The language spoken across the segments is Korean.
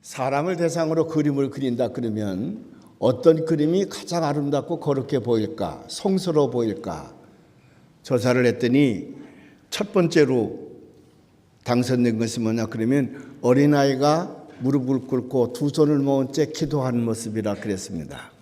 사람을 대상으로 그림을 그린다 그러면 어떤 그림이 가장 아름답고 거룩해 보일까, 성스러워 보일까 조사를 했더니 첫 번째로 당선된 것이 뭐냐 그러면 어린아이가 무릎을 꿇고 두 손을 모은 채 기도하는 모습이라 그랬습니다.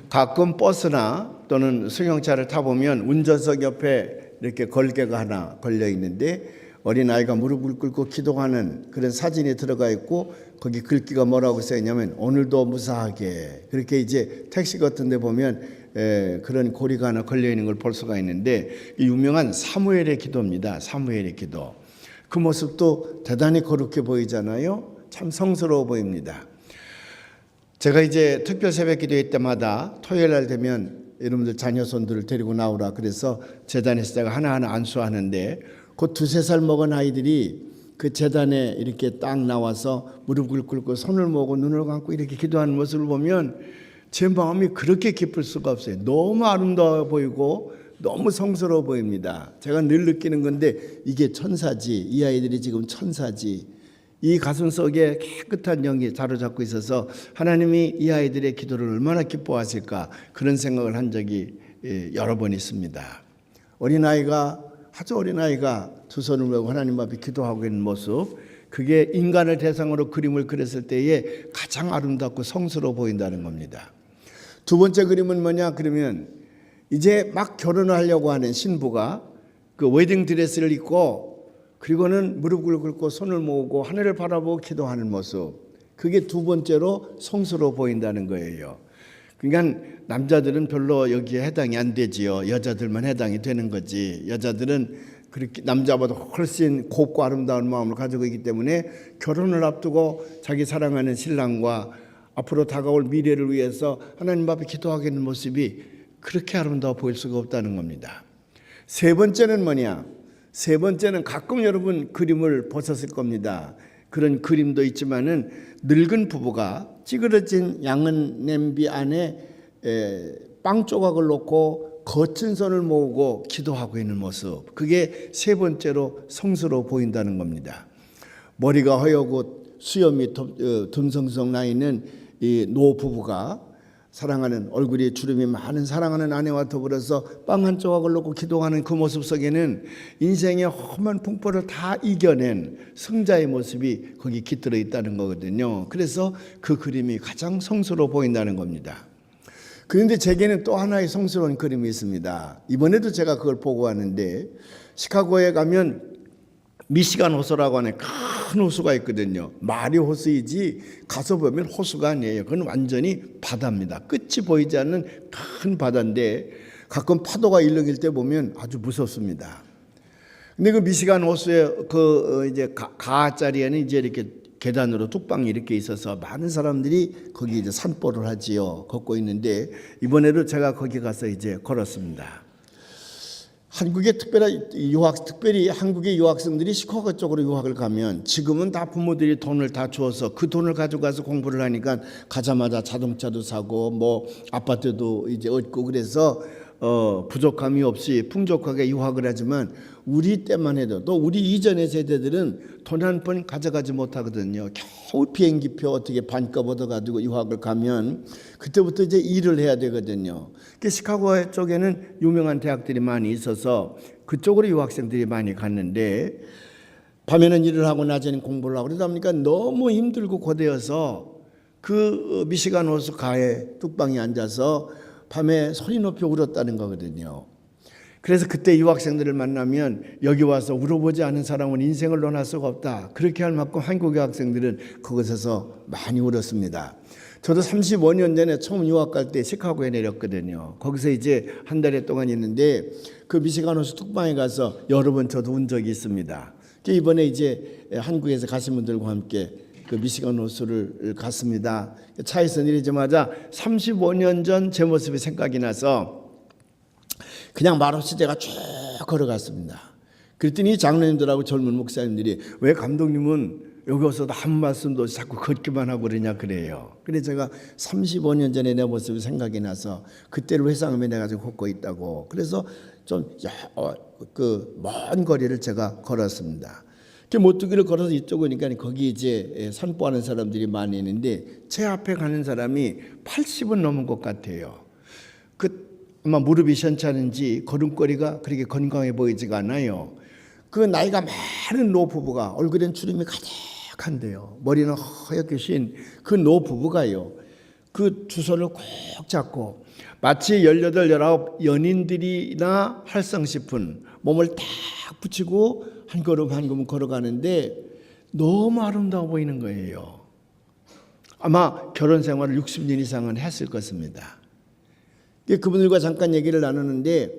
가끔 버스나 또는 승용차를 타보면 운전석 옆에 이렇게 걸개가 하나 걸려 있는데 어린아이가 무릎을 꿇고 기도하는 그런 사진이 들어가 있고 거기 글귀가 뭐라고 써 있냐면 오늘도 무사하게, 그렇게 이제 택시 같은 데 보면 그런 고리가 하나 걸려 있는 걸 볼 수가 있는데 유명한 사무엘의 기도입니다. 사무엘의 기도. 그 모습도 대단히 거룩해 보이잖아요. 참 성스러워 보입니다. 제가 이제 특별 새벽 기도회 때마다 토요일 날 되면 여러분들 자녀손들을 데리고 나오라 그래서 재단에서 제가 하나하나 안수하는데 그 2-3살 먹은 아이들이 그 재단에 이렇게 딱 나와서 무릎을 꿇고 손을 모으고 눈을 감고 이렇게 기도하는 모습을 보면 제 마음이 그렇게 기쁠 수가 없어요. 너무 아름다워 보이고 너무 성스러워 보입니다. 제가 늘 느끼는 건데 이게 천사지, 이 아이들이 지금 천사지. 이 가슴 속에 깨끗한 영이 자로잡고 있어서 하나님이 이 아이들의 기도를 얼마나 기뻐하실까 그런 생각을 한 적이 여러 번 있습니다. 어린아이가, 아주 어린아이가 두 손을 모으고 하나님 앞에 기도하고 있는 모습, 그게 인간을 대상으로 그림을 그렸을 때에 가장 아름답고 성스러워 보인다는 겁니다. 두 번째 그림은 뭐냐 그러면 이제 막 결혼을 하려고 하는 신부가 그 웨딩 드레스를 입고 그리고는 무릎을 꿇고 손을 모으고 하늘을 바라보고 기도하는 모습, 그게 두 번째로 성스러워 보인다는 거예요. 그러니까 남자들은 별로 여기에 해당이 안 되지요. 여자들만 해당이 되는 거지. 여자들은 그렇게 남자보다 훨씬 곱고 아름다운 마음을 가지고 있기 때문에 결혼을 앞두고 자기 사랑하는 신랑과 앞으로 다가올 미래를 위해서 하나님 앞에 기도하게 는 모습이 그렇게 아름다워 보일 수가 없다는 겁니다. 세 번째는 뭐냐? 세 번째는 가끔 여러분 그림을 보셨을 겁니다. 그런 그림도 있지만은 늙은 부부가 찌그러진 양은 냄비 안에 빵 조각을 놓고 거친 손을 모으고 기도하고 있는 모습, 그게 세 번째로 성스러워 보인다는 겁니다. 머리가 허옇고 수염이 듬성성 나 있는 이 노 부부가 사랑하는, 얼굴에 주름이 많은 사랑하는 아내와 더불어서 빵 한 조각을 놓고 기도하는 그 모습 속에는 인생의 험한 풍파를 다 이겨낸 승자의 모습이 거기 깃들어 있다는 거거든요. 그래서 그 그림이 가장 성스러워 보인다는 겁니다. 그런데 제게는 또 하나의 성스러운 그림이 있습니다. 이번에도 제가 그걸 보고 왔는데 시카고에 가면 미시간 호수라고 하는 큰 호수가 있거든요. 말이 호수이지 가서 보면 호수가 아니에요. 그건 완전히 바다입니다. 끝이 보이지 않는 큰 바다인데 가끔 파도가 일렁일 때 보면 아주 무섭습니다. 근데 그 미시간 호수의 그 이제 가짜리에는 이제 이렇게 계단으로 뚝방이 이렇게 있어서 많은 사람들이 거기 이제 산보를 하지요. 걷고 있는데 이번에도 제가 거기 가서 이제 걸었습니다. 한국의 특별히 한국의 유학생들이 시카고 쪽으로 유학을 가면 지금은 다 부모들이 돈을 다 주어서 그 돈을 가져가서 공부를 하니까 가자마자 자동차도 사고 뭐 아파트도 이제 얻고 그래서 부족함이 없이 풍족하게 유학을 하지만 우리 때만 해도 또 우리 이전의 세대들은 돈 한 푼 가져가지 못하거든요. 겨우 비행기표 어떻게 반값 얻어가지고 유학을 가면 그때부터 이제 일을 해야 되거든요. 시카고 쪽에는 유명한 대학들이 많이 있어서 그쪽으로 유학생들이 많이 갔는데 밤에는 일을 하고 낮에는 공부를 하고 그러다 보니까 너무 힘들고 고되어서 그 미시간 호수 가에 뚝방에 앉아서 밤에 소리 높이 울었다는 거거든요. 그래서 그때 유학생들을 만나면 여기 와서 울어보지 않은 사람은 인생을 논할 수가 없다. 그렇게 할 만큼 한국 유학생들은 그곳에서 많이 울었습니다. 저도 35년 전에 처음 유학 갈 때 시카고에 내렸거든요. 거기서 이제 한 달 동안 있는데 그 미시간 호수 뚝방에 가서 여러 번 저도 운 적이 있습니다. 이번에 이제 한국에서 가신 분들과 함께 그 미시간 호수를 갔습니다. 차에서 내리자마자 35년 전 제 모습이 생각이 나서 그냥 말없이 제가 쭉 걸어갔습니다. 그랬더니 장로님들하고 젊은 목사님들이 왜 감독님은 여기 와서도 아무 말씀도 없이 자꾸 걷기만 하고 그러냐 그래요. 그래서 제가 35년 전에 내 모습이 생각이 나서 그때를 회상하며 내가 지금 걷고 있다고. 그래서 좀 그 먼 거리를 제가 걸었습니다. 그 모퉁이를 걸어서 이쪽 오니까 거기 이제 산보하는 사람들이 많이 있는데 제 앞에 가는 사람이 80은 넘은 것 같아요. 아마 무릎이 시원찮은지 걸음걸이가 그렇게 건강해 보이지가 않아요. 그 나이가 많은 노부부가 얼굴엔 주름이 가득한데요. 머리는 허옇게 쉰 그 노부부가요. 그 두 손을 꼭 잡고 마치 18, 19 연인들이나 할상 싶은 몸을 딱 붙이고 한 걸음 한 걸음 걸어가는데 너무 아름다워 보이는 거예요. 아마 결혼 생활을 60년 이상은 했을 것입니다. 그분들과 잠깐 얘기를 나누는데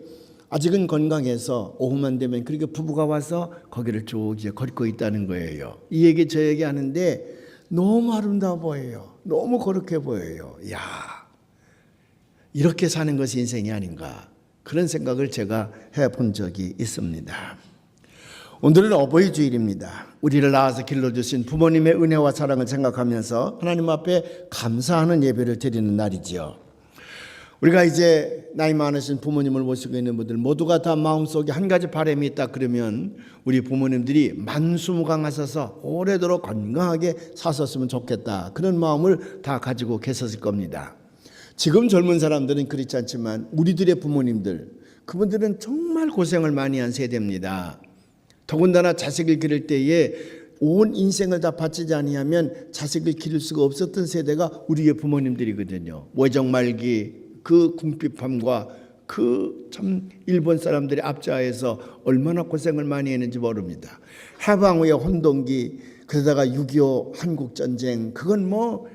아직은 건강해서 오후만 되면 그렇게 부부가 와서 거기를 쭉 이제 걷고 있다는 거예요. 이 얘기 저 얘기 하는데 너무 아름다워 보여요. 너무 거룩해 보여요. 야, 이렇게 사는 것이 인생이 아닌가, 그런 생각을 제가 해본 적이 있습니다. 오늘은 어버이 주일입니다. 우리를 낳아서 길러주신 부모님의 은혜와 사랑을 생각하면서 하나님 앞에 감사하는 예배를 드리는 날이지요. 우리가 이제 나이 많으신 부모님을 모시고 있는 분들 모두가 다 마음속에 한 가지 바람이 있다 그러면 우리 부모님들이 만수무강하셔서 오래도록 건강하게 사셨으면 좋겠다, 그런 마음을 다 가지고 계셨을 겁니다. 지금 젊은 사람들은 그렇지 않지만 우리들의 부모님들, 그분들은 정말 고생을 많이 한 세대입니다. 더군다나 자식을 기를 때에 온 인생을 다 바치지 아니하면 자식을 기를 수가 없었던 세대가 우리의 부모님들이거든요. 외정 말기 그 궁핍함과 그 참 일본 사람들의 압제하에서 얼마나 고생을 많이 했는지 모릅니다. 해방 후의 혼동기, 그러다가 6.25 한국전쟁, 그건 뭐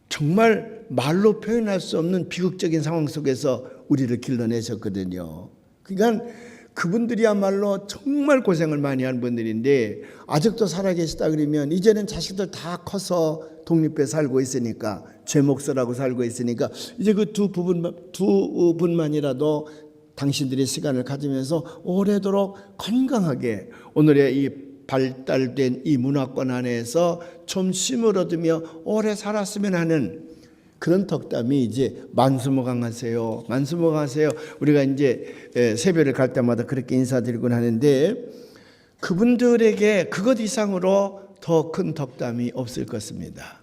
정말 말로 표현할 수 없는 비극적인 상황 속에서 우리를 길러내셨거든요. 그러니까 그분들이야말로 정말 고생을 많이 한 분들인데 아직도 살아계시다 그러면 이제는 자식들 다 커서 독립해 살고 있으니까, 제 몫을 살고 있으니까 이제 그 두 분만이라도 당신들의 시간을 가지면서 오래도록 건강하게 오늘의 이 발달된 이 문화권 안에서 좀 쉼을 얻으며 오래 살았으면 하는 그런 덕담이 이제 만수무강하세요, 만수무강하세요. 우리가 이제 세배를 갈 때마다 그렇게 인사드리곤 하는데 그분들에게 그것 이상으로 더 큰 덕담이 없을 것입니다.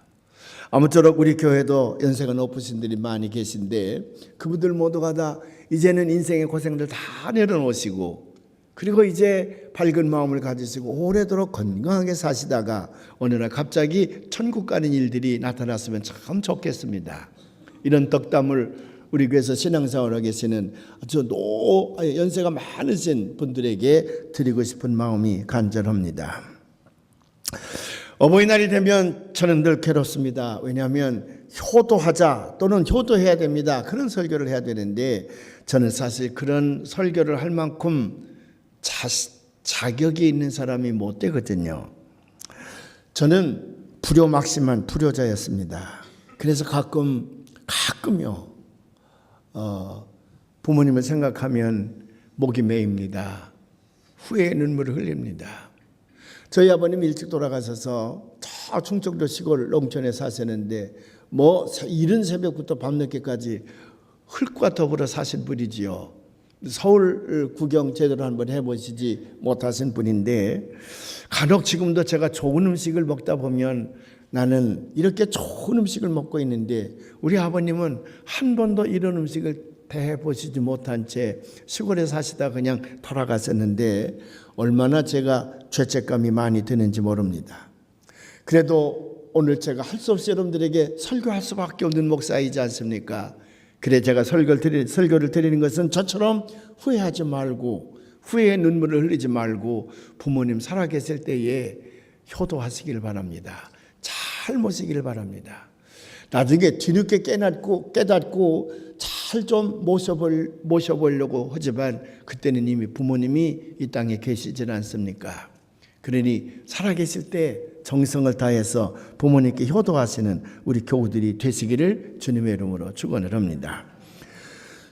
아무쪼록 우리 교회도 연세가 높으신 분들이 많이 계신데 그분들 모두가 다 이제는 인생의 고생들 다 내려놓으시고 그리고 이제 밝은 마음을 가지시고 오래도록 건강하게 사시다가 어느 날 갑자기 천국 가는 일들이 나타났으면 참 좋겠습니다. 이런 덕담을 우리 교회에서 신앙생활을 계시는 아주 연세가 많으신 분들에게 드리고 싶은 마음이 간절합니다. 어버이날이 되면 저는 늘 괴롭습니다. 왜냐하면 효도하자 또는 효도해야 됩니다, 그런 설교를 해야 되는데 저는 사실 그런 설교를 할 만큼 자격이 있는 사람이 못 되거든요. 저는 불효막심한 불효자였습니다. 그래서 가끔요 부모님을 생각하면 목이 메입니다. 후회의 눈물을 흘립니다. 저희 아버님 일찍 돌아가셔서 저 충청도 시골 농촌에 사셨는데 뭐 이른 새벽부터 밤늦게까지 흙과 더불어 사신 분이지요. 서울 구경 제대로 한번 해보시지 못하신 분인데 간혹 지금도 제가 좋은 음식을 먹다 보면 나는 이렇게 좋은 음식을 먹고 있는데 우리 아버님은 한 번도 이런 음식을 대해보시지 못한 채 시골에 사시다 그냥 돌아가셨는데 얼마나 제가 죄책감이 많이 드는지 모릅니다. 그래도 오늘 제가 할 수 없이 여러분들에게 설교할 수밖에 없는 목사이지 않습니까? 그래 제가 설교를 드리는 것은 저처럼 후회하지 말고 후회의 눈물을 흘리지 말고 부모님 살아계실 때에 효도하시길 바랍니다. 잘 모시기를 바랍니다. 나중에 뒤늦게 깨닫고 잘 좀 모셔보려고 하지만 그때는 이미 부모님이 이 땅에 계시질 않습니까? 그러니 살아계실 때 정성을 다해서 부모님께 효도하시는 우리 교우들이 되시기를 주님의 이름으로 축원을 합니다.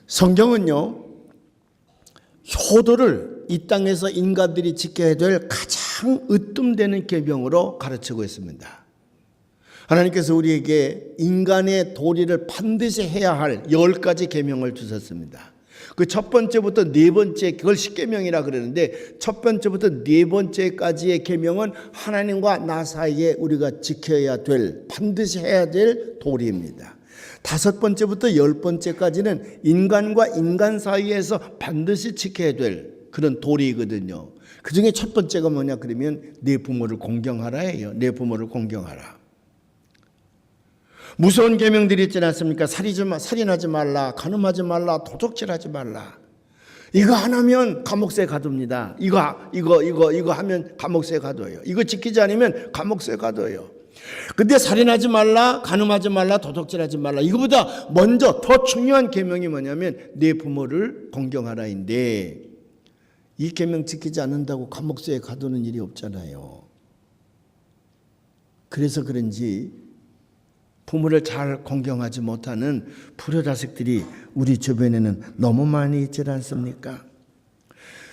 성경은요, 효도를 이 땅에서 인간들이 지켜야 될 가장 으뜸되는 계명으로 가르치고 있습니다. 하나님께서 우리에게 인간의 도리를 반드시 해야 할 10가지 계명을 주셨습니다. 그 첫 번째부터 네 번째, 그걸 십계명이라 그러는데 첫 번째부터 네 번째까지의 계명은 하나님과 나 사이에 우리가 지켜야 될, 반드시 해야 될 도리입니다. 다섯 번째부터 열 번째까지는 인간과 인간 사이에서 반드시 지켜야 될 그런 도리거든요. 그 중에 첫 번째가 뭐냐 그러면 내 부모를 공경하라예요. 내 부모를 공경하라. 무서운 계명들이 있지 않습니까? 살인하지 말라, 간음하지 말라, 도둑질하지 말라. 이거 안 하면 감옥에 가둡니다. 이거 하면 감옥에 가둬요. 이거 지키지 않으면 감옥에 가둬요. 근데 살인하지 말라, 간음하지 말라, 도둑질하지 말라. 이거보다 먼저 더 중요한 계명이 뭐냐면 내 부모를 공경하라인데 이 계명 지키지 않는다고 감옥에 가두는 일이 없잖아요. 그래서 그런지 부모를 잘 공경하지 못하는 불효자식들이 우리 주변에는 너무 많이 있지 않습니까?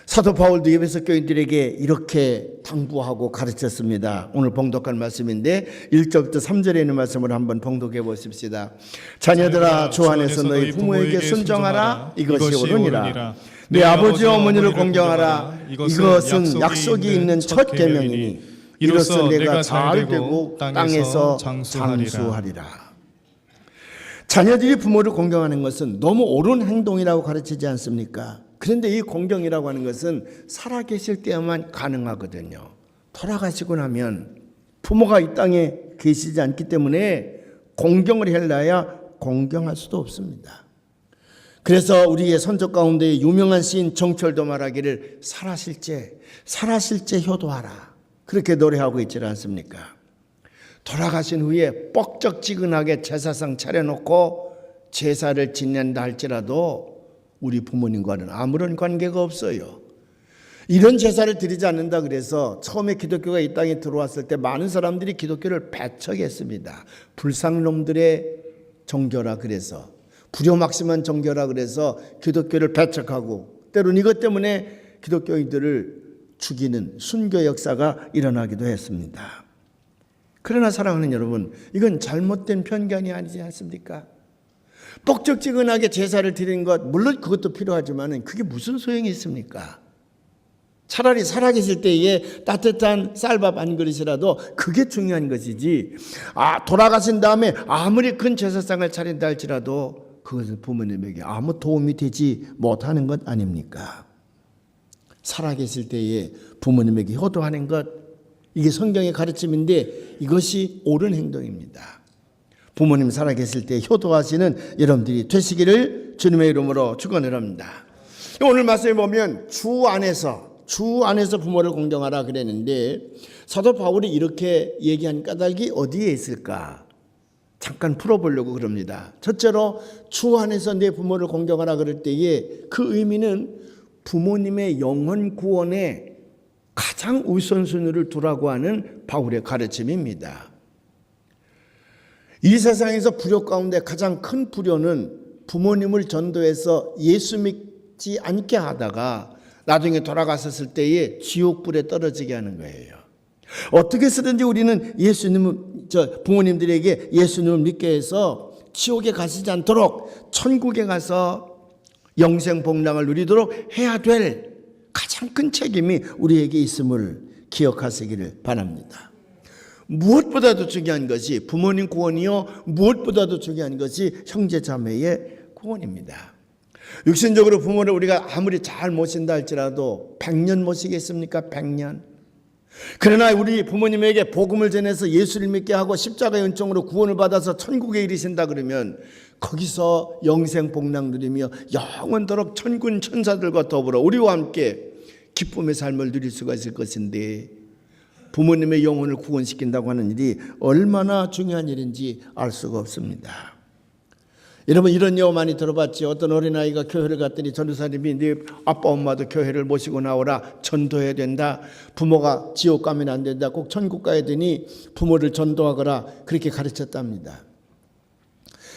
사도 바울도 에베소 교인들에게 이렇게 당부하고 가르쳤습니다. 오늘 봉독할 말씀인데 1절부터 3절에 있는 말씀을 한번 봉독해 보십시다. 자녀들아 주 안에서 너희 부모에게 순종하라. 이것이 옳으니라. 내 아버지와 어머니를 공경하라. 이것은 약속이 있는 첫 계명이니 이로써 내가 잘 되고 땅에서 장수하리라. 자녀들이 부모를 공경하는 것은 너무 옳은 행동이라고 가르치지 않습니까? 그런데 이 공경이라고 하는 것은 살아계실 때야만 가능하거든요. 돌아가시고 나면 부모가 이 땅에 계시지 않기 때문에 공경을 하려야 공경할 수도 없습니다. 그래서 우리의 선조 가운데 유명한 시인 정철도 말하기를 살아실 때 효도하라. 그렇게 노래하고 있지 않습니까? 돌아가신 후에 뻑적지근하게 제사상 차려놓고 제사를 지낸다 할지라도 우리 부모님과는 아무런 관계가 없어요. 이런 제사를 드리지 않는다 그래서 처음에 기독교가 이 땅에 들어왔을 때 많은 사람들이 기독교를 배척했습니다. 불상놈들의 종교라 그래서, 불효막심한 종교라 그래서 기독교를 배척하고 때로는 이것 때문에 기독교인들을 죽이는 순교 역사가 일어나기도 했습니다. 그러나 사랑하는 여러분, 이건 잘못된 편견이 아니지 않습니까? 뻑적지근하게 제사를 드리는 것, 물론 그것도 필요하지만 그게 무슨 소용이 있습니까? 차라리 살아계실 때에 따뜻한 쌀밥 한 그릇이라도 그게 중요한 것이지, 돌아가신 다음에 아무리 큰 제사상을 차린다 할지라도 그것은 부모님에게 아무 도움이 되지 못하는 것 아닙니까? 살아계실 때에 부모님에게 효도하는 것, 이게 성경의 가르침인데 이것이 옳은 행동입니다. 부모님 살아계실 때 효도하시는 여러분들이 되시기를 주님의 이름으로 축원을 합니다. 오늘 말씀에 보면 주 안에서 부모를 공경하라 그랬는데 사도 바울이 이렇게 얘기한 까닭이 어디에 있을까? 잠깐 풀어보려고 그럽니다. 첫째로 주 안에서 내 부모를 공경하라 그럴 때에 그 의미는 부모님의 영혼 구원에 가장 우선순위를 두라고 하는 바울의 가르침입니다. 이 세상에서 불효 가운데 가장 큰 불효는 부모님을 전도해서 예수 믿지 않게 하다가 나중에 돌아갔었을 때에 지옥불에 떨어지게 하는 거예요. 어떻게 해서든지 우리는 부모님들에게 예수님을 믿게 해서 지옥에 가시지 않도록 천국에 가서 영생 복락을 누리도록 해야 될 가장 큰 책임이 우리에게 있음을 기억하시기를 바랍니다. 무엇보다도 중요한 것이 부모님 구원이요, 무엇보다도 중요한 것이 형제자매의 구원입니다. 육신적으로 부모를 우리가 아무리 잘 모신다 할지라도 100년 모시겠습니까? 100년. 그러나 우리 부모님에게 복음을 전해서 예수를 믿게 하고 십자가의 은총으로 구원을 받아서 천국에 이르신다 그러면 거기서 영생 복락 누리며 영원토록 천군 천사들과 더불어 우리와 함께 기쁨의 삶을 누릴 수가 있을 것인데, 부모님의 영혼을 구원시킨다고 하는 일이 얼마나 중요한 일인지 알 수가 없습니다. 여러분, 이런 예화 많이 들어봤죠. 어떤 어린아이가 교회를 갔더니 전도사님이 네 아빠 엄마도 교회를 모시고 나오라, 전도해야 된다, 부모가 지옥 가면 안 된다, 꼭 천국 가야 되니 부모를 전도하거라, 그렇게 가르쳤답니다.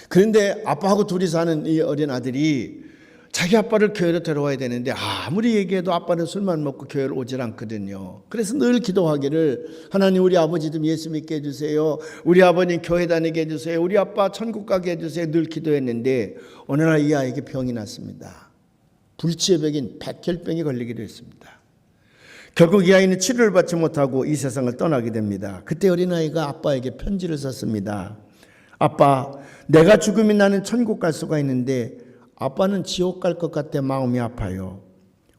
그런데 아빠하고 둘이 사는 이 어린 아들이 자기 아빠를 교회로 데려와야 되는데 아무리 얘기해도 아빠는 술만 먹고 교회를 오질 않거든요. 그래서 늘 기도하기를, 하나님 우리 아버지 좀 예수 믿게 해주세요, 우리 아버님 교회 다니게 해주세요, 우리 아빠 천국 가게 해주세요, 늘 기도했는데 어느 날 이 아이에게 병이 났습니다. 불치의 병인 백혈병이 걸리기도 했습니다. 결국 이 아이는 치료를 받지 못하고 이 세상을 떠나게 됩니다. 그때 어린아이가 아빠에게 편지를 썼습니다. 아빠, 내가 죽으면 나는 천국 갈 수가 있는데 아빠는 지옥 갈 것 같아 마음이 아파요.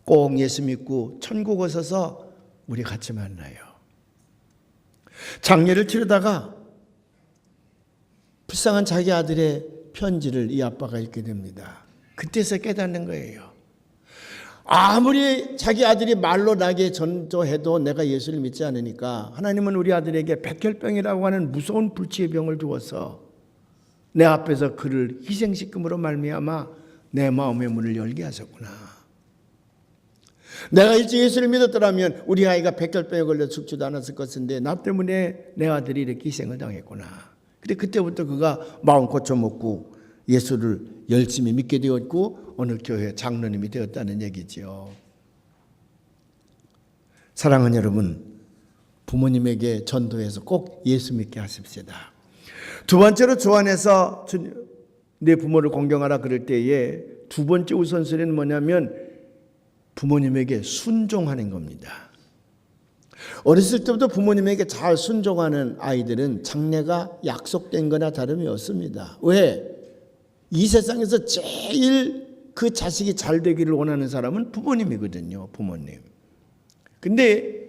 꼭 예수 믿고 천국 오셔서 우리 같이 만나요. 장례를 치르다가 불쌍한 자기 아들의 편지를 이 아빠가 읽게 됩니다. 그때서 깨닫는 거예요. 아무리 자기 아들이 말로 나게 전도해도 내가 예수를 믿지 않으니까 하나님은 우리 아들에게 백혈병이라고 하는 무서운 불치의 병을 주어서 내 앞에서 그를 희생시킴으로 말미암아 내 마음의 문을 열게 하셨구나. 내가 일찍 예수를 믿었더라면 우리 아이가 백혈병에 걸려 죽지도 않았을 것인데 나 때문에 내 아들이 이렇게 희생을 당했구나. 근데 그때부터 그가 마음 고쳐먹고 예수를 열심히 믿게 되었고 어느 교회 장로님이 되었다는 얘기지요. 사랑하는 여러분, 부모님에게 전도해서 꼭 예수 믿게 하십시다. 두 번째로 조안에서 내 부모를 공경하라 그럴 때에 두 번째 우선순위는 뭐냐면 부모님에게 순종하는 겁니다. 어렸을 때부터 부모님에게 잘 순종하는 아이들은 장래가 약속된 거나 다름이 없습니다. 왜? 이 세상에서 제일 그 자식이 잘 되기를 원하는 사람은 부모님이거든요. 부모님. 근데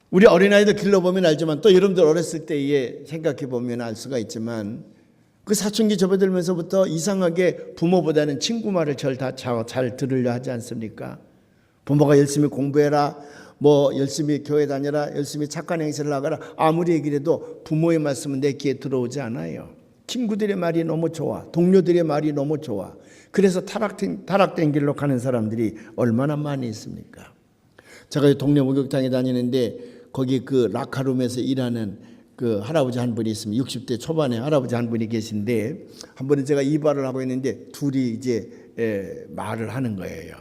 우리 어린아이들 길러보면 알지만 또 여러분들 어렸을 때에 생각해보면 알 수가 있지만 그 사춘기 접어들면서부터 이상하게 부모보다는 친구 말을 잘 들으려 하지 않습니까? 부모가 열심히 공부해라, 뭐 열심히 교회 다녀라, 열심히 착한 행실을 하거라 아무리 얘기를 해도 부모의 말씀은 내 귀에 들어오지 않아요. 친구들의 말이 너무 좋아, 동료들의 말이 너무 좋아. 그래서 타락된 길로 가는 사람들이 얼마나 많이 있습니까? 제가 동네 목욕탕에 다니는데 거기 그 라카룸에서 일하는 그 할아버지 한 분이 있습니다. 60대 초반에 할아버지 한 분이 계신데 한 번은 제가 이발을 하고 있는데 둘이 이제 말을 하는 거예요.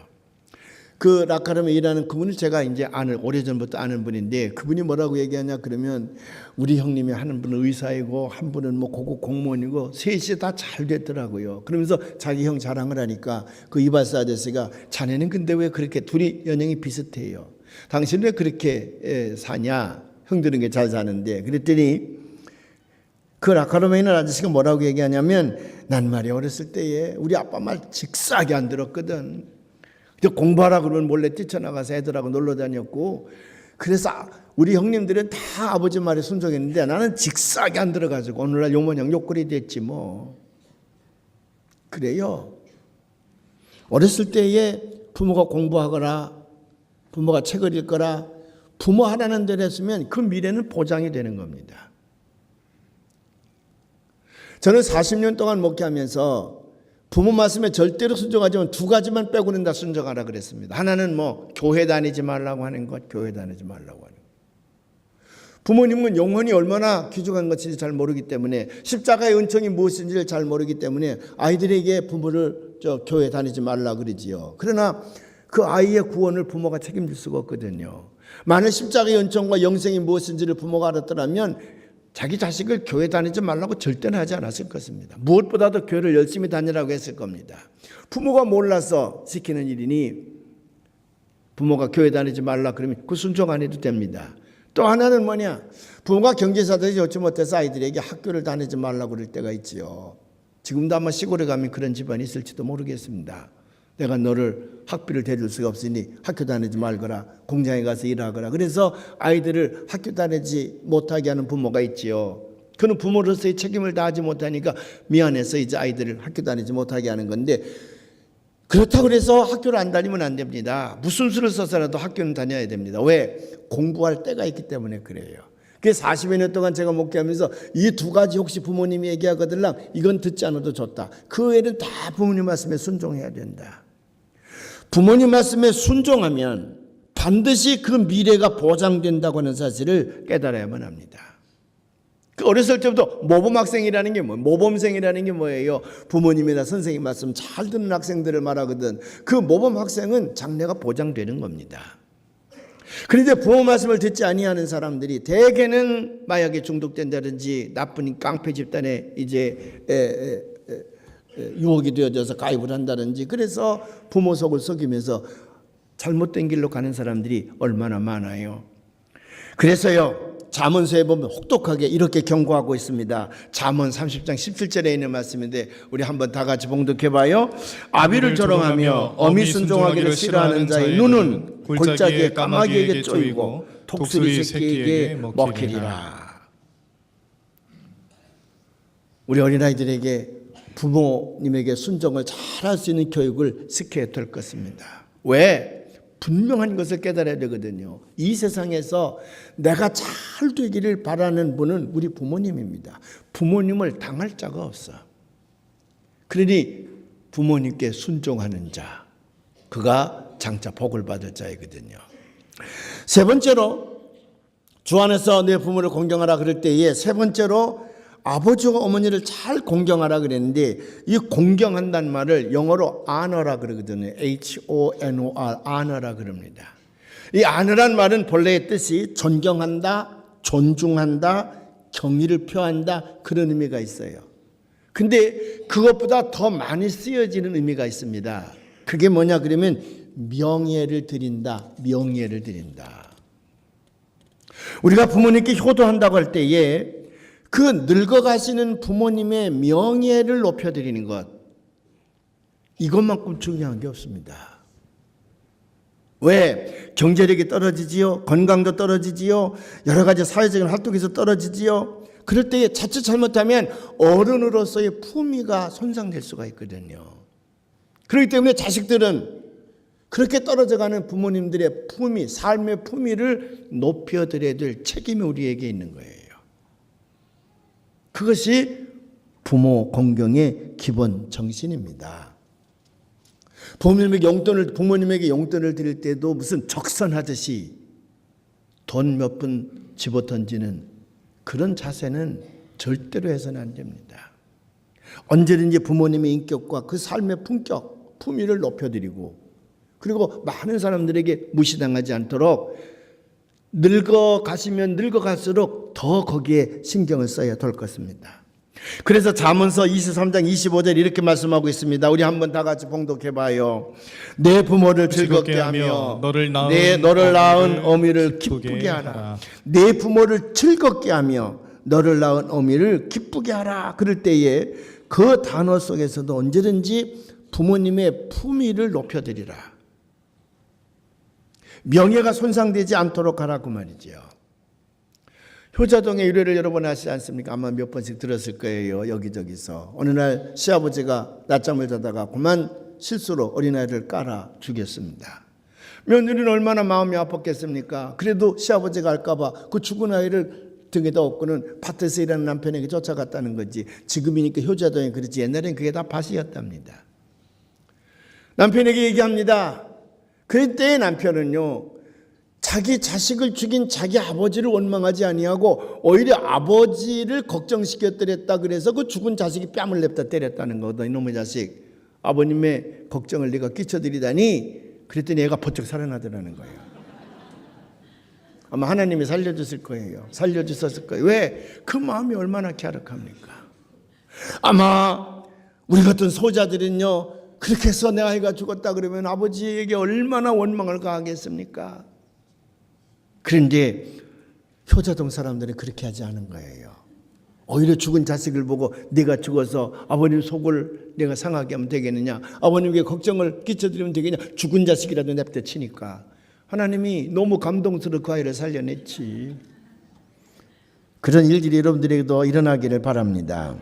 그 라카룸에 일하는 그분을 제가 이제 오래전부터 아는 분인데 그분이 뭐라고 얘기하냐 그러면 우리 형님이 하는 분은 의사이고 한 분은 뭐 고급 공무원이고 셋이 다 잘 됐더라고요. 그러면서 자기 형 자랑을 하니까 그 이발사 아저씨가 자네는 근데 왜 그렇게 둘이 연령이 비슷해요? 당신 왜 그렇게 사냐? 형들은 게 잘 사는데. 그랬더니 그 라카룸에 있는 아저씨가 뭐라고 얘기하냐면 난 말이야 어렸을 때에 우리 아빠 말 직사하게 안 들었거든. 공부하라 그러면 몰래 뛰쳐나가서 애들하고 놀러 다녔고 그래서 우리 형님들은 다 아버지 말에 순종했는데 나는 직사하게 안 들어가지고 오늘날 요모냥 욕거리 됐지 뭐. 그래요. 어렸을 때에 부모가 공부하거라 부모가 책을 읽거라 부모 하라는 대로 했으면 그 미래는 보장이 되는 겁니다. 저는 40년 동안 목회하면서 부모 말씀에 절대로 순종하지만 두 가지만 빼고는 다 순종하라 그랬습니다. 하나는 뭐 교회 다니지 말라고 하는 것, 교회 다니지 말라고 하는 것. 부모님은 영혼이 얼마나 귀중한 것인지 잘 모르기 때문에 십자가의 은총이 무엇인지를 잘 모르기 때문에 아이들에게 부모를 교회 다니지 말라 그러지요. 그러나 그 아이의 구원을 부모가 책임질 수가 없거든요. 만일 십자가의 은총과 영생이 무엇인지를 부모가 알았더라면 자기 자식을 교회 다니지 말라고 절대는 하지 않았을 것입니다. 무엇보다도 교회를 열심히 다니라고 했을 겁니다. 부모가 몰라서 시키는 일이니 부모가 교회 다니지 말라 그러면 그 순종 안 해도 됩니다. 또 하나는 뭐냐? 부모가 경제사정이 좋지 못해서 아이들에게 학교를 다니지 말라고 그럴 때가 있지요. 지금도 아마 시골에 가면 그런 집안이 있을지도 모르겠습니다. 내가 너를 학비를 대줄 수가 없으니 학교 다니지 말거라. 공장에 가서 일하거라. 그래서 아이들을 학교 다니지 못하게 하는 부모가 있지요. 그는 부모로서의 책임을 다하지 못하니까 미안해서 이제 아이들을 학교 다니지 못하게 하는 건데 그렇다고 해서 학교를 안 다니면 안 됩니다. 무슨 수를 써서라도 학교는 다녀야 됩니다. 왜? 공부할 때가 있기 때문에 그래요. 그래서 40여 년 동안 제가 목회하면서 이 두 가지 혹시 부모님이 얘기하거들랑 이건 듣지 않아도 좋다. 그 외에는 다 부모님 말씀에 순종해야 된다. 부모님 말씀에 순종하면 반드시 그 미래가 보장된다고 하는 사실을 깨달아야만 합니다. 그 어렸을 때부터 모범학생이라는 게 뭐예요? 모범생이라는 게 뭐예요? 부모님이나 선생님 말씀 잘 듣는 학생들을 말하거든. 그 모범학생은 장래가 보장되는 겁니다. 그런데 부모 말씀을 듣지 아니하는 사람들이 대개는 마약에 중독된다든지 나쁜 깡패 집단에 이제 유혹이 되어져서 가입을 한다든지, 그래서 부모 속을 속이면서 잘못된 길로 가는 사람들이 얼마나 많아요. 그래서요, 잠언서에 보면 혹독하게 이렇게 경고하고 있습니다. 잠언 30장 17절에 있는 말씀인데 우리 한번 다 같이 봉독해 봐요. 아비를 조롱하며 어미 순종하기를 싫어하는 자의 눈은 골짜기에 까마귀에게 쪼이고 독수리 새끼에게 먹히리라. 우리 어린아이들에게 부모님에게 순종을 잘할 수 있는 교육을 시켜야 될 것입니다. 왜? 분명한 것을 깨달아야 되거든요. 이 세상에서 내가 잘 되기를 바라는 분은 우리 부모님입니다. 부모님을 당할 자가 없어. 그러니 부모님께 순종하는 자, 그가 장차 복을 받을 자이거든요. 세 번째로, 주 안에서 내 부모를 공경하라 그럴 때에 세 번째로 아버지와 어머니를 잘 공경하라 그랬는데, 이 공경한다는 말을 영어로 honor라 그러거든요. honor, honor라 그럽니다. 이 honor란 말은 본래의 뜻이 존경한다, 존중한다, 경의를 표한다, 그런 의미가 있어요. 근데 그것보다 더 많이 쓰여지는 의미가 있습니다. 그게 뭐냐 그러면 명예를 드린다, 명예를 드린다. 우리가 부모님께 효도한다고 할 때에 그 늙어가시는 부모님의 명예를 높여드리는 것, 이것만큼 중요한 게 없습니다. 왜? 경제력이 떨어지지요, 건강도 떨어지지요, 여러 가지 사회적인 활동에서 떨어지지요. 그럴 때에 자칫 잘못하면 어른으로서의 품위가 손상될 수가 있거든요. 그렇기 때문에 자식들은 그렇게 떨어져가는 부모님들의 품위, 삶의 품위를 높여드려야 될 책임이 우리에게 있는 거예요. 그것이 부모 공경의 기본 정신입니다. 부모님에게 용돈을 드릴 때도 무슨 적선하듯이 돈 몇 푼 집어 던지는 그런 자세는 절대로 해서는 안 됩니다. 언제든지 부모님의 인격과 그 삶의 품격, 품위를 높여드리고, 그리고 많은 사람들에게 무시당하지 않도록 늙어가시면 늙어갈수록 더 거기에 신경을 써야 될 것입니다. 그래서 잠언서 23장 25절 이렇게 말씀하고 있습니다. 우리 한번 다 같이 봉독해 봐요. 내 부모를 즐겁게 하며 너를 낳은 어미를 기쁘게 하라. 내 부모를 즐겁게 하며 너를 낳은 어미를 기쁘게 하라. 그럴 때에 그 단어 속에서도 언제든지 부모님의 품위를 높여드리라. 명예가 손상되지 않도록 하라고 말이죠. 효자동의 유래를 여러분 아시지 않습니까? 아마 몇 번씩 들었을 거예요. 여기저기서. 어느 날 시아버지가 낮잠을 자다가 그만 실수로 어린아이를 깔아 죽였습니다. 며느리는 얼마나 마음이 아팠겠습니까? 그래도 시아버지가 알까봐 그 죽은 아이를 등에다 업고는 밭에서 일하는 남편에게 쫓아갔다는 거지. 지금이니까 효자동이 그렇지 옛날엔 그게 다 밭이었답니다. 남편에게 얘기합니다. 그때 남편은요, 자기 자식을 죽인 자기 아버지를 원망하지 아니하고 오히려 아버지를 걱정시켰더랬다. 그래서 그 죽은 자식이 뺨을 냅다 때렸다는 거다. 이놈의 자식, 아버님의 걱정을 네가 끼쳐드리다니. 그랬더니 애가 버쩍 살아나더라는 거예요. 아마 하나님이 살려줬을 거예요. 살려주셨을 거예요. 왜? 그 마음이 얼마나 갸륵합니까? 아마 우리 같은 소자들은요, 그렇게 해서 내 아이가 죽었다 그러면 아버지에게 얼마나 원망을 가하겠습니까? 그런데 효자동 사람들은 그렇게 하지 않은 거예요. 오히려 죽은 자식을 보고 내가 죽어서 아버님 속을 내가 상하게 하면 되겠느냐, 아버님께 걱정을 끼쳐드리면 되겠냐, 죽은 자식이라도 냅다 치니까 하나님이 너무 감동스러워 그 아이를 살려냈지. 그런 일들이 여러분들에게도 일어나기를 바랍니다.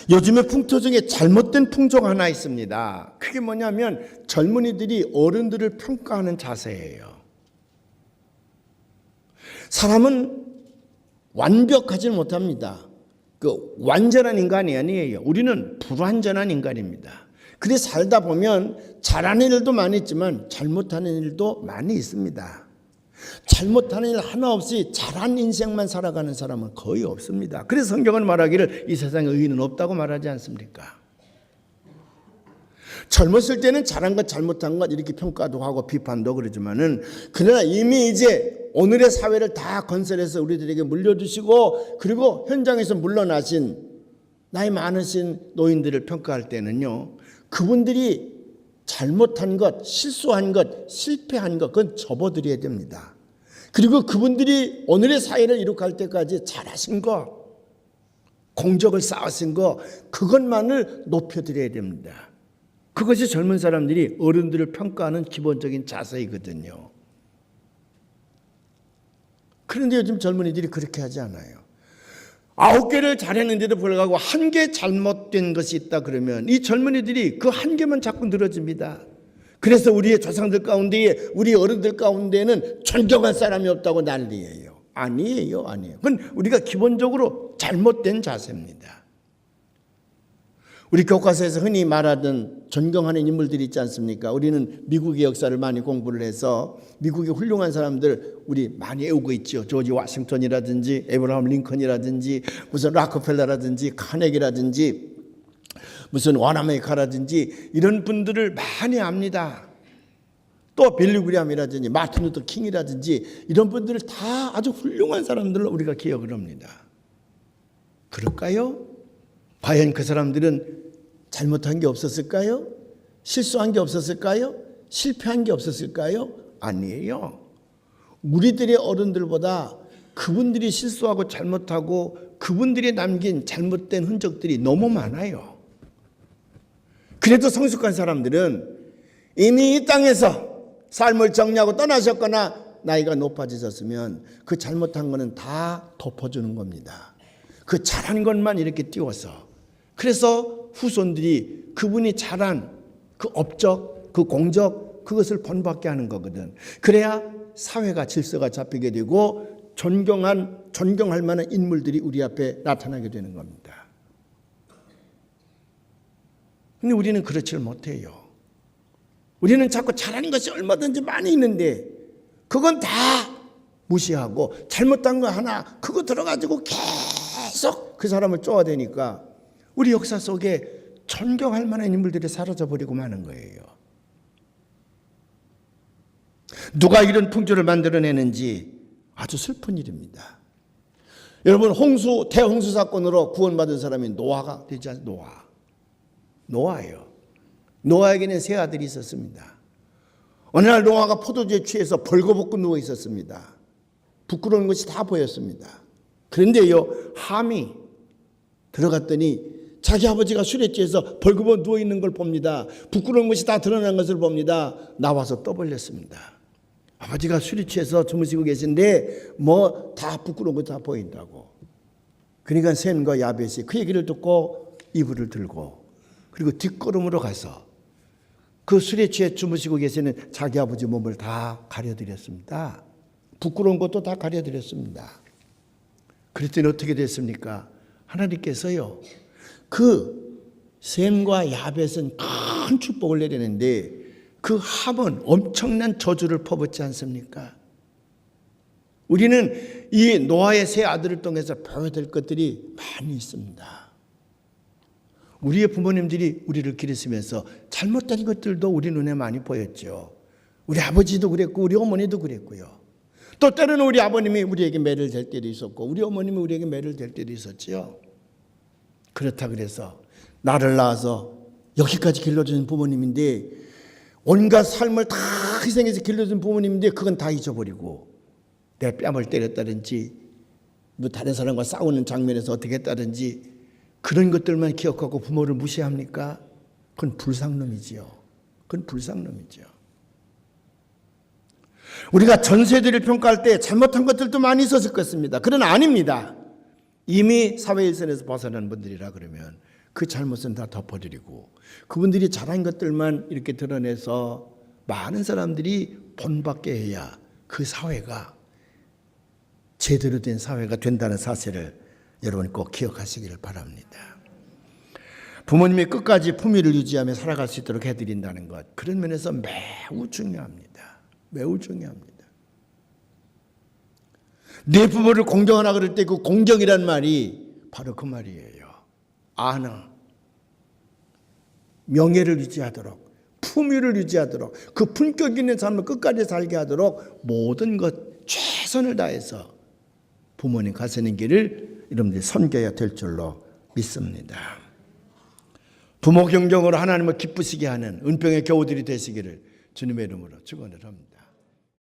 요즘에 풍토 중에 잘못된 풍조가 하나 있습니다. 그게 뭐냐면 젊은이들이 어른들을 평가하는 자세예요. 사람은 완벽하지 못합니다. 그 완전한 인간이 아니에요. 우리는 불완전한 인간입니다. 그래 살다 보면 잘하는 일도 많이 있지만 잘못하는 일도 많이 있습니다. 잘못하는 일 하나 없이 잘한 인생만 살아가는 사람은 거의 없습니다. 그래서 성경은 말하기를 이 세상에 의인은 없다고 말하지 않습니까? 젊었을 때는 잘한 것 잘못한 것 이렇게 평가도 하고 비판도 그러지만은, 그러나 이미 이제 오늘의 사회를 다 건설해서 우리들에게 물려주시고 그리고 현장에서 물러나신 나이 많으신 노인들을 평가할 때는요, 그분들이 잘못한 것, 실수한 것, 실패한 것, 그건 접어드려야 됩니다. 그리고 그분들이 오늘의 사회를 이룩할 때까지 잘하신 거, 공적을 쌓으신 거, 그것만을 높여드려야 됩니다. 그것이 젊은 사람들이 어른들을 평가하는 기본적인 자세이거든요. 그런데 요즘 젊은이들이 그렇게 하지 않아요. 9개를 잘했는데도 불구하고 1개 잘못된 것이 있다 그러면 이 젊은이들이 그 1개만 자꾸 늘어집니다. 그래서 우리의 조상들 가운데에, 우리 어른들 가운데에는 존경할 사람이 없다고 난리예요. 아니에요. 그건 우리가 기본적으로 잘못된 자세입니다. 우리 교과서에서 흔히 말하던 존경하는 인물들이 있지 않습니까? 우리는 미국의 역사를 많이 공부를 해서 미국의 훌륭한 사람들 우리 많이 외우고 있죠. 조지 워싱턴이라든지 에브라함 링컨이라든지 무슨 락커펠러라든지 카네기라든지 무슨 와나메이카라든지 이런 분들을 많이 압니다. 또 빌리 그레함이라든지 마틴 루터 킹이라든지 이런 분들을 다 아주 훌륭한 사람들로 우리가 기억을 합니다. 그럴까요? 과연 그 사람들은 잘못한 게 없었을까요? 실수한 게 없었을까요? 실패한 게 없었을까요? 아니에요. 우리들의 어른들보다 그분들이 실수하고 잘못하고 그분들이 남긴 잘못된 흔적들이 너무 많아요. 그래도 성숙한 사람들은 이미 이 땅에서 삶을 정리하고 떠나셨거나 나이가 높아지셨으면 그 잘못한 거는 다 덮어주는 겁니다. 그 잘한 것만 이렇게 띄워서. 그래서 후손들이 그분이 잘한 그 업적, 그 공적, 그것을 본받게 하는 거거든. 그래야 사회가 질서가 잡히게 되고 존경할 만한 인물들이 우리 앞에 나타나게 되는 겁니다. 근데 우리는 그렇지를 못해요. 우리는 자꾸 잘하는 것이 얼마든지 많이 있는데 그건 다 무시하고 잘못한 거 하나 그거 들어가지고 계속 그 사람을 쪼아대니까 우리 역사 속에 존경할 만한 인물들이 사라져버리고 마는 거예요. 누가 이런 풍조를 만들어내는지 아주 슬픈 일입니다. 여러분 대홍수 사건으로 구원받은 사람이 노아가 되지 않습니까? 노아예요. 노아에게는 세 아들이 있었습니다. 어느 날 노아가 포도주에 취해서 벌거벗고 누워 있었습니다. 부끄러운 것이 다 보였습니다. 그런데요, 함이 들어갔더니 자기 아버지가 술에 취해서 벌거벗어 누워 있는 걸 봅니다. 부끄러운 것이 다 드러난 것을 봅니다. 나와서 떠벌렸습니다. 아버지가 술에 취해서 주무시고 계신데 뭐 다 부끄러운 거 다 보인다고. 그러니까 셈과 야벳이 그 얘기를 듣고 이불을 들고 그리고 뒷걸음으로 가서 그 술에 취해 주무시고 계시는 자기 아버지 몸을 다 가려드렸습니다. 부끄러운 것도 다 가려드렸습니다. 그랬더니 어떻게 됐습니까? 하나님께서요, 그 셈과 야벳은 큰 축복을 내리는데 그 함은 엄청난 저주를 퍼붓지 않습니까? 우리는 이 노아의 세 아들을 통해서 배워야 될 것들이 많이 있습니다. 우리의 부모님들이 우리를 기르시면서 잘못된 것들도 우리 눈에 많이 보였죠. 우리 아버지도 그랬고 우리 어머니도 그랬고요. 또 때로는 우리 아버님이 우리에게 매를 댈 때도 있었고 우리 어머님이 우리에게 매를 댈 때도 있었죠. 그렇다 그래서 나를 낳아서 여기까지 길러준 부모님인데 온갖 삶을 다 희생해서 길러준 부모님인데 그건 다 잊어버리고 내 뺨을 때렸다든지 뭐 다른 사람과 싸우는 장면에서 어떻게 했다든지 그런 것들만 기억하고 부모를 무시합니까? 그건 불쌍놈이지요. 그건 불쌍놈이죠. 우리가 전세들을 평가할 때 잘못한 것들도 많이 있었을 것입니다. 그러나 아닙니다. 이미 사회일선에서 벗어난 분들이라 그러면 그 잘못은 다 덮어드리고 그분들이 잘한 것들만 이렇게 드러내서 많은 사람들이 본받게 해야 그 사회가 제대로 된 사회가 된다는 사실을 여러분 꼭 기억하시기를 바랍니다. 부모님이 끝까지 품위를 유지하며 살아갈 수 있도록 해드린다는 것, 그런 면에서 매우 중요합니다. 매우 중요합니다. 내 부모를 공경하라 그럴 때 그 공경이란 말이 바로 그 말이에요. 아나, 명예를 유지하도록, 품위를 유지하도록, 그 품격 있는 삶을 끝까지 살게 하도록 모든 것 최선을 다해서 부모님 가시는 길을 여러분들이 섬겨야 될 줄로 믿습니다. 부모 경정으로 하나님을 기쁘시게 하는 은평의 교우들이 되시기를 주님의 이름으로 축원을 합니다.